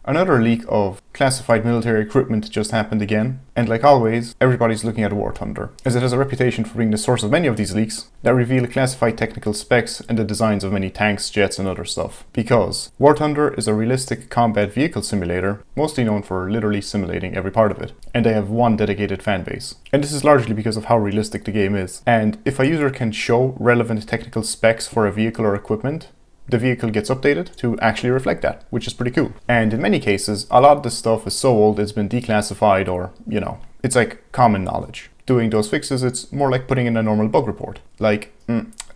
Another leak of classified military equipment just happened again, and like always, everybody's looking at WarThunder, as it has a reputation for being the source of many of these leaks that reveal classified technical specs and the designs of many tanks, jets and other stuff. Because WarThunder is a realistic combat vehicle simulator, mostly known for literally simulating every part of it, and they have one dedicated fan base. And this is largely because of how realistic the game is. And if a user can show relevant technical specs for a vehicle or equipment, the vehicle gets updated to actually reflect that, which is pretty cool. And in many cases, a lot of this stuff is so old it's been declassified or, it's like common knowledge. Doing those fixes, it's more like putting in a normal bug report. Like,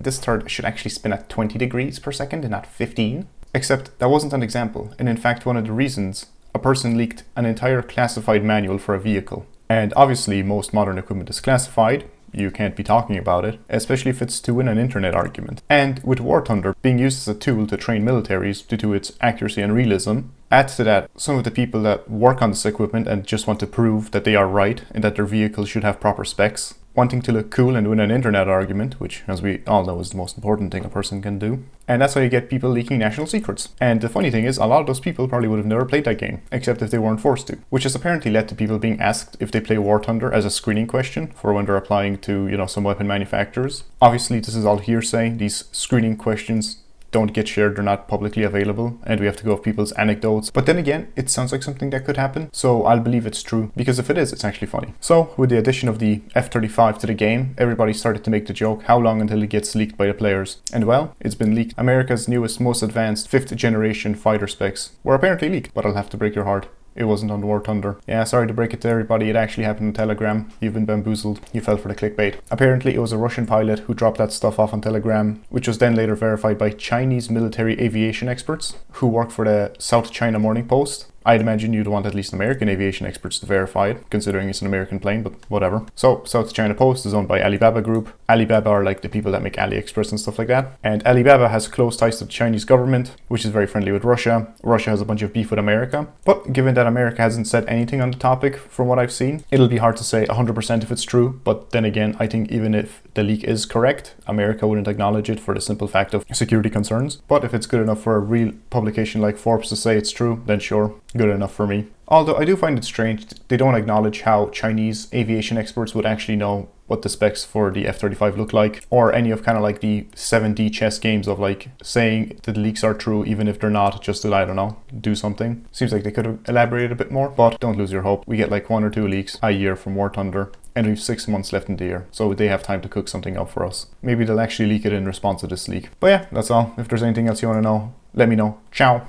this turret should actually spin at 20 degrees per second and not 15. Except that wasn't an example, and in fact one of the reasons a person leaked an entire classified manual for a vehicle. And obviously most modern equipment is classified. You can't be talking about it, especially if it's to win an internet argument. And with WarThunder being used as a tool to train militaries due to its accuracy and realism, add to that some of the people that work on this equipment and just want to prove that they are right and that their vehicles should have proper specs, wanting to look cool and win an internet argument, which, as we all know, is the most important thing a person can do. And that's how you get people leaking national secrets. And the funny thing is, a lot of those people probably would have never played that game, except if they weren't forced to. Which has apparently led to people being asked if they play WarThunder as a screening question for when they're applying to, some weapon manufacturers. Obviously, this is all hearsay. These screening questions don't get shared, they're not publicly available, and we have to go off people's anecdotes. But then again, it sounds like something that could happen, so I'll believe it's true, because if it is, it's actually funny. So, with the addition of the F-35 to the game, everybody started to make the joke, how long until it gets leaked by the players? And well, it's been leaked. America's newest, most advanced 5th generation fighter specs were apparently leaked, but I'll have to break your heart. It wasn't on WarThunder. Yeah, sorry to break it to everybody, it actually happened on Telegram. You've been bamboozled. You fell for the clickbait. Apparently it was a Russian pilot who dropped that stuff off on Telegram, which was then later verified by Chinese military aviation experts who work for the South China Morning Post. I'd imagine you'd want at least American aviation experts to verify it, considering it's an American plane, but whatever. So, South China Post is owned by Alibaba Group. Alibaba are like the people that make AliExpress and stuff like that. And Alibaba has close ties to the Chinese government, which is very friendly with Russia. Russia has a bunch of beef with America. But given that America hasn't said anything on the topic from what I've seen, it'll be hard to say 100% if it's true. But then again, I think even if the leak is correct, America wouldn't acknowledge it for the simple fact of security concerns. But if it's good enough for a real publication like Forbes to say it's true, then sure. Good enough for me. Although I do find it strange they don't acknowledge how Chinese aviation experts would actually know what the specs for the F-35 look like, or any of kind of like the 7D chess games of like saying that the leaks are true even if they're not, just to, I don't know, do something. Seems like they could have elaborated a bit more, but don't lose your hope. We get like 1 or 2 leaks a year from WarThunder, and we've 6 months left in the year, so they have time to cook something up for us. Maybe they'll actually leak it in response to this leak. But yeah, that's all. If there's anything else you want to know, let me know. Ciao!